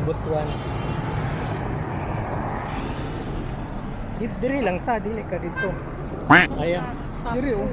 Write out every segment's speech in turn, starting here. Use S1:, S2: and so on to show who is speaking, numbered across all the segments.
S1: Butuan. Diri lang ta, dili ka dito. Ayan. Diri oh.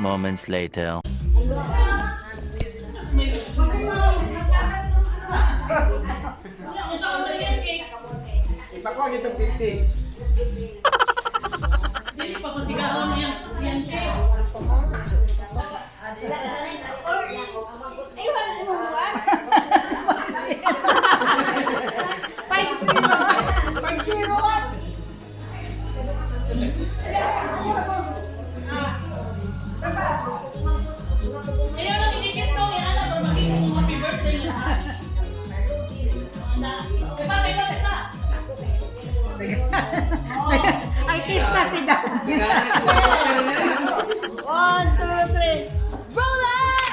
S2: moments later.
S3: Ipakuha itong 50.
S4: Dili pa pasigawan niya yan cake. Ayaw lang inikit to, yan alam ba makita kung happy birthday na sa Tepa.
S5: Artista si Dan. 1, 2, 3. Roll it!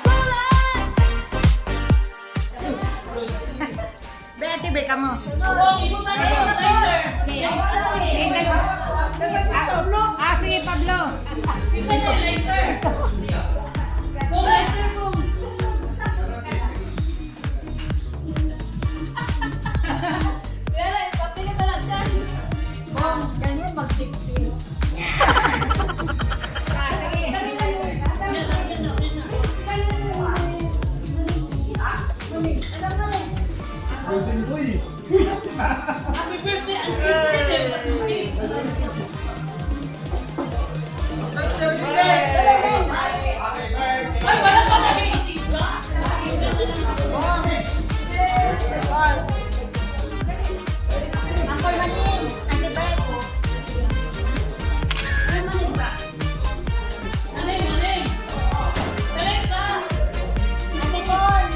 S5: Roll it! Betty, beka mo.
S4: Oo, ibutan na yung lighter.
S5: Ah, sige, Pablo.
S4: Isa na yung lighter. Go lighter mo. Pero, papili ka lang dyan.
S5: Oh, ganyan mag-60. Ah, sige.
S4: Happy birthday, ang Christine. Ay, wala pa nag-iisip ka.
S5: Uncle Manin, Ate Beth.
S4: Manay. Alexa.
S5: Ate Bon.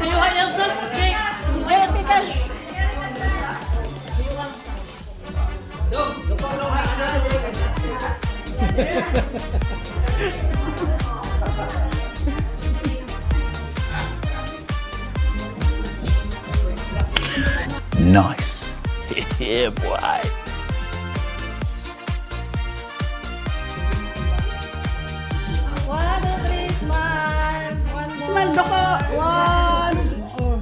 S4: Ayuhan yung sauce cake.
S2: Nice. Yeah, boy.
S6: One, two, three, smile. One more.
S5: Sweldo ko. 1.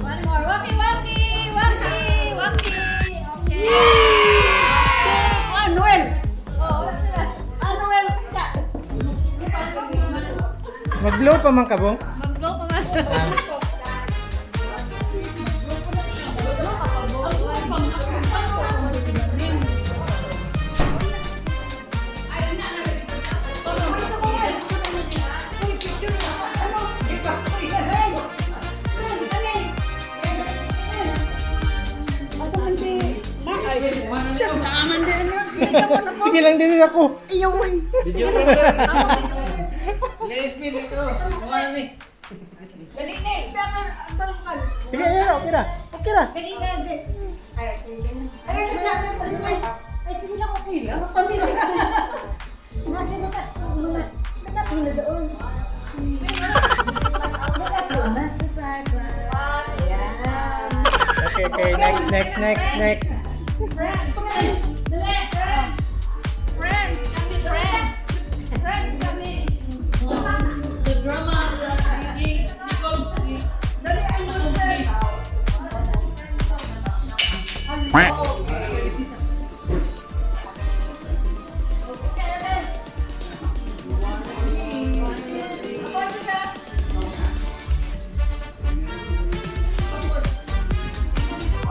S6: One more. Waki, waki, waki, waki. Okay.
S5: Anuel.
S6: Oh, wala sila.
S5: Anuel.
S1: Mag-blow pa man ka, Bong?
S6: Mag-blow pa man.
S1: Sige lang din ako.
S3: Spin ito. Ano ni?
S1: Sige, ayan, okay na. Okay na.
S5: Ay, sige lang, okay lang. Pamilya. Natin na ka. Nakatula doon. Nakatula.
S1: Okay, next.
S6: Friends, kami friends. Friends kami.
S4: The drama, the cake, the cookie.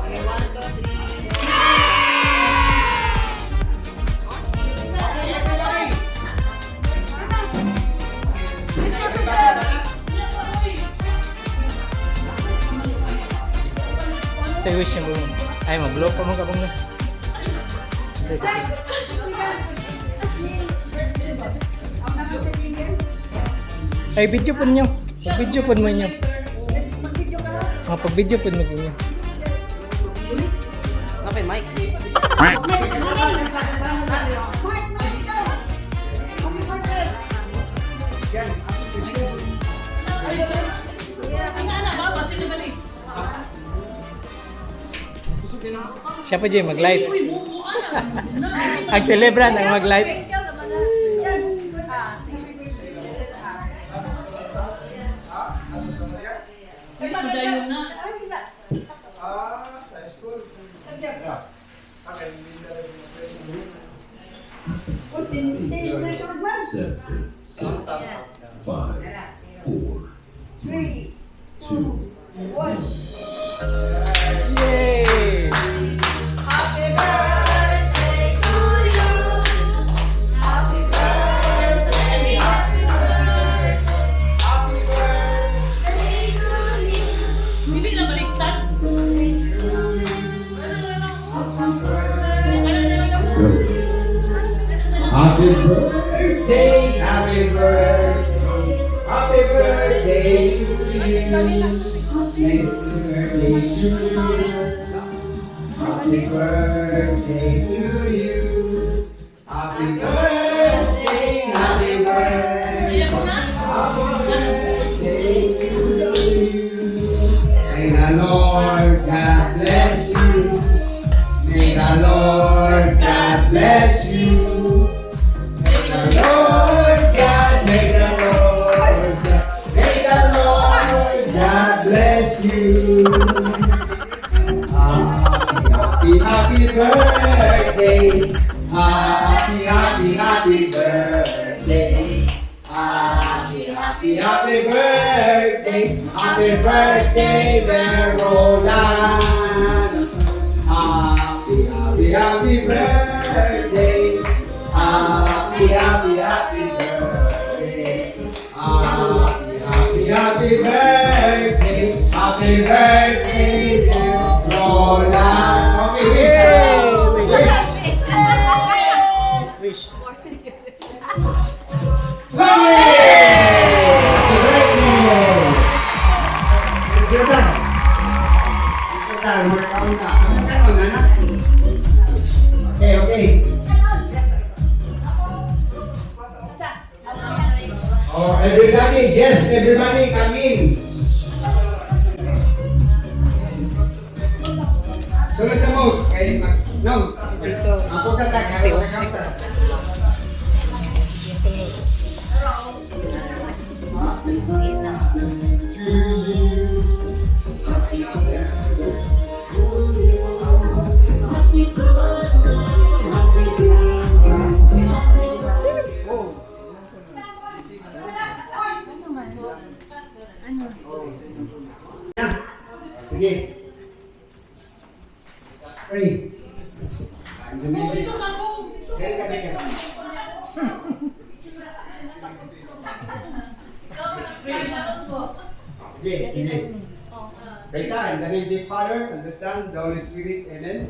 S6: Okay, 1, 2, 3.
S1: Say wish niya, Bong. Ay, mag-blow pa man ka, Bong, na. Sige. Ay, video po niyo. Pag-video po mo niyo. Pag-video po mo niyo.
S3: Napay mic.
S4: Ang anak ba? Basta na balik.
S1: Siya pa Jay mag-live.
S4: Uy, buko anak.
S1: Ang celebrant ang mag-live.
S6: Sprinkle naman na.
S4: Dayo na.
S7: Seven, 6, 5, 4, 3, 2,
S1: Yay!
S4: Hindi na baliktad.
S3: Happy birthday, happy birthday, happy birthday to you. Happy birthday to you. Happy birthday to you. Happy birthday, happy birthday.
S4: Iyak na.
S3: Happy birthday to you. May the Lord God bless you. May the Lord God bless you. May the Lord God, may the Lord God, may the Lord God bless you. Happy, happy birthday. Happy, happy, happy birthday. Happy, happy, happy birthday. Happy birthday, dear Roland. Happy, happy, happy birthday. Happy, happy, happy birthday. Happy, happy, happy birthday. Happy birthday, dear Roland. Okay, wish.
S1: Wish.
S3: Okay, okay. Oh, everybody, yes, everybody, come in. Sunod sa mo, kay no.
S1: Dito.
S3: Ako sa tag, ako sa counter. Sige. Pray.
S4: Oh, dito ka po.
S3: Teka, teka. Sige, sige. Pray tayo. In the name of the Father, and the Son, the Holy Spirit. Amen.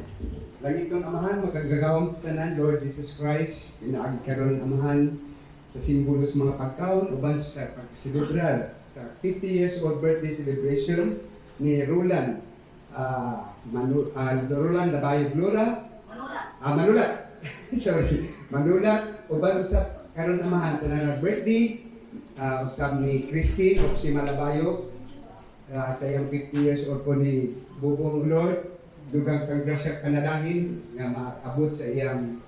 S3: Langit ng Amahan, magagagawang sa tanan, Lord Jesus Christ, pinaagi ka ron Amahan sa simbolo sa mga pagkaon, uban sa pagsilibrar sa 50 years old birthday celebration ni Roland Roland Labayo Flora Manulat sorry Manulat uban usap karon Amahan sa nang birthday usab ni Christy of si Malabayo sa iyang 50 years old po ni Bubong Lord dugang kang grasya kanalahin nga maabot sa iyang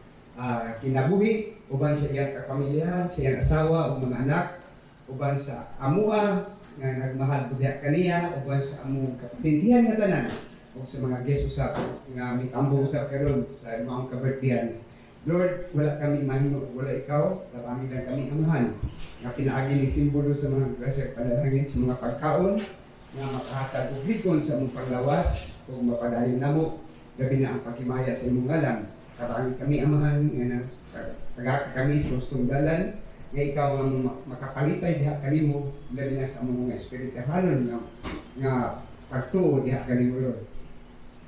S3: kinabuhi uban sa iyang kapamilya, sa iyang asawa o mga anak uban sa amua nga nagmahal pud kaniya uban sa among kapintihan nga tanan o sa mga guest usap nga mitambo usap karon sa imong kabirthdayan. Lord, wala kami mahimo, wala ikaw, labangin lang kami amahan nga pinaagi ni simbolo sa mga grasya panalangin sa mga pagkaon nga makahatag og ligon sa among panglawas kung mapadayon namo gabi na ang pagkimaya sa imong ngalan. Kabangi kami amahan nga tagaka kami sa ustong dalan nga ikaw ang makapalipay diha kanimo labi na sa among mga espirituhanon nga pagtuo diha kanimo Lord.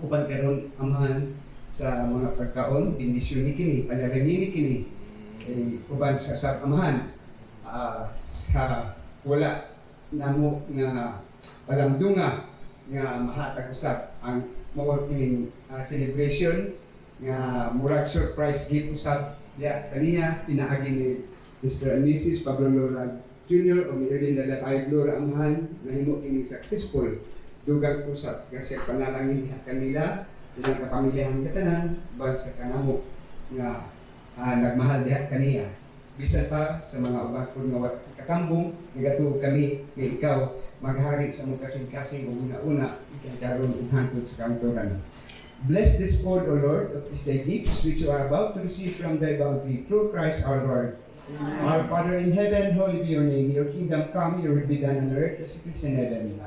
S3: Uban karon amahan sa mga pagkaon bendisyon ni kini panalangin ni kini uban sa amahan sa wala namo nga palamdunga nga mahatag usab ang mao kining celebration nga murag surprise gift usab diha kaniya pinaagi ni Mr. and Mrs. Pablo Loran Junior o Mirin Lalakay Glora Amahan na himo kini successful. Dugang pusat kasi panalangin niya kanila ilang kapamilyahan katanan bag sa kanamo nga nagmahal diha kaniya. Bisan pa sa mga uban ko nga kakambong nagatuo kami nga ikaw maghari sa mga kasing-kasing o una-una ikadaron ug hangtod sa kamturan. Bless this food, O Lord, of this thy gifts which you are about to receive from thy bounty through Christ our Lord. Our Father in heaven, holy be your name. Your kingdom come, your will be done on earth as it is in heaven.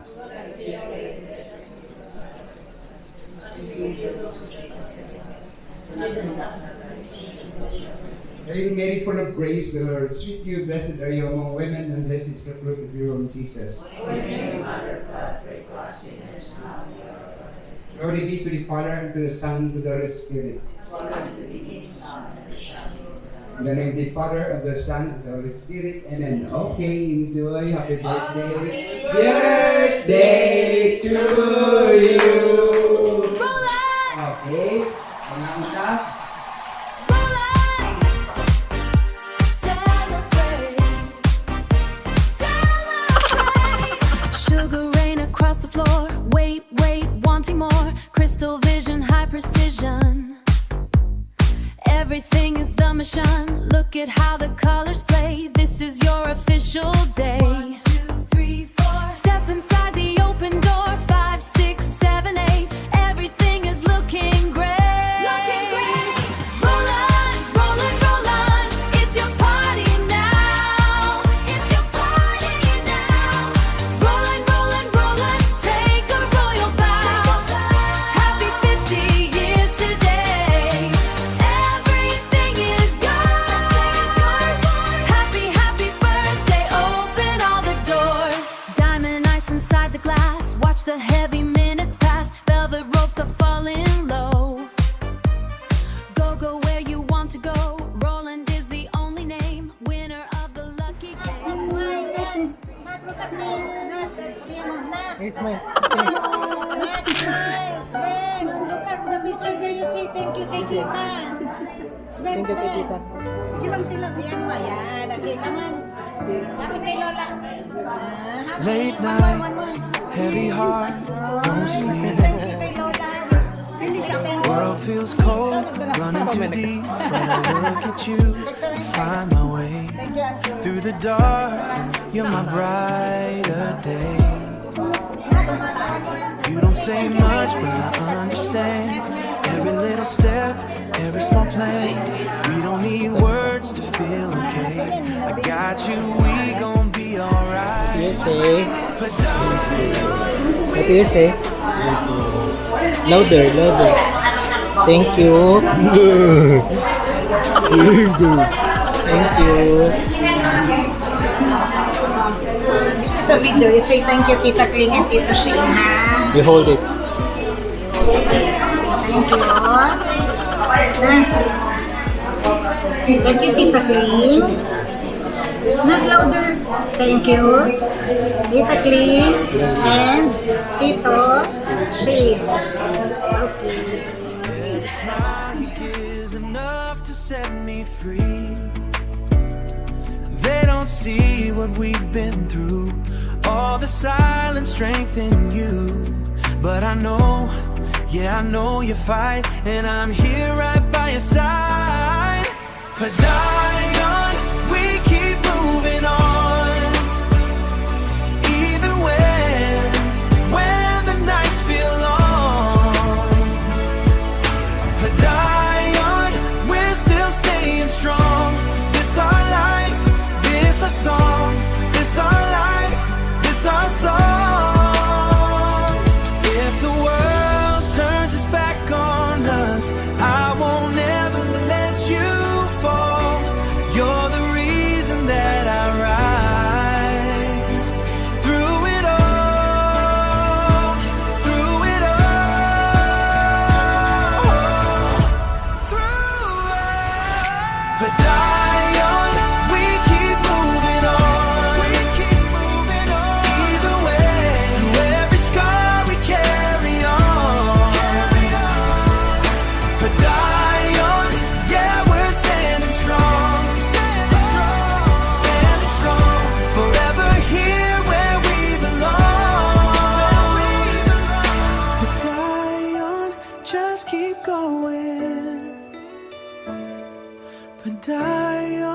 S3: Hail Mary, full of grace, the Lord is with you. Blessed are you among women, and blessed is the fruit of your womb, Jesus. Glory be to the Father, and to the Son, and to the Holy Spirit. In the name of the Father, of the Son, and the Holy Spirit. Amen. Okay, enjoy. Happy birthday. Birthday to you. Okay. Mga isa.
S8: Sugar rain across the floor. Wait, wanting more. Crystal vision, high precision. Everything is the mission. Look at how the colors play. This is your official day. 1, 2, 3, 4. Step inside the open door. 5, 6, 7, 8. Everything is looking great. Roll on, roll on, roll on. It's your party now. It's your party now. Roll on, roll on, roll on. Take a royal bow. Happy 50 years today. Everything is yours. Happy, happy birthday. Open all the doors. Diamond ice inside the glass. Watch the heavy minutes pass. Velvet ropes are falling low. Go where you want to go. Roland is the only name. Winner of the lucky game.
S5: Smile. Nat, look at me. Nat, sabihin mo, Nat.
S1: Hey, smile.
S5: Nat, smile. Sven, look at the picture there you see. Thank you kay Tita. Sven,
S1: Thank you,
S5: Sven.
S1: Tita.
S5: Silang. Yan mo, yan. Okay, come on. Lapit kay Lola. Happy.
S9: Late
S5: One
S9: nights,
S5: more.
S9: heavy heart, no sleep.
S5: Thank you kay Lola. Thank you.
S9: World feels cold, running too deep. But I look at you and find my way
S5: Thank you, Auntie.
S9: through the dark. You're my brighter day. You don't say much, but I understand. Every little step, every small plan. We don't need words to feel okay. I got you, we gon' be alright.
S1: USA.
S9: But darling,
S1: What do you say? Louder. Thank you. Thank you.
S5: This is a video. You say thank you, Tita Kling and Tita Shane, ha?
S1: You hold it.
S5: Thank you. Thank you, Tita Kling. Not louder. Thank you. Tita Kling and Tito Shane. Okay.
S9: every smile you give's enough to set me free. They don't see what we've been through, all the silent strength in you. But I know, yeah, I know you fight, and I'm here right by your side. But darling, we keep moving on, even when the nights feel long. But darling, we're still staying strong. This our life, this our song, this our life, this our song. If the world turns its back on us, I won't ever let you fall. die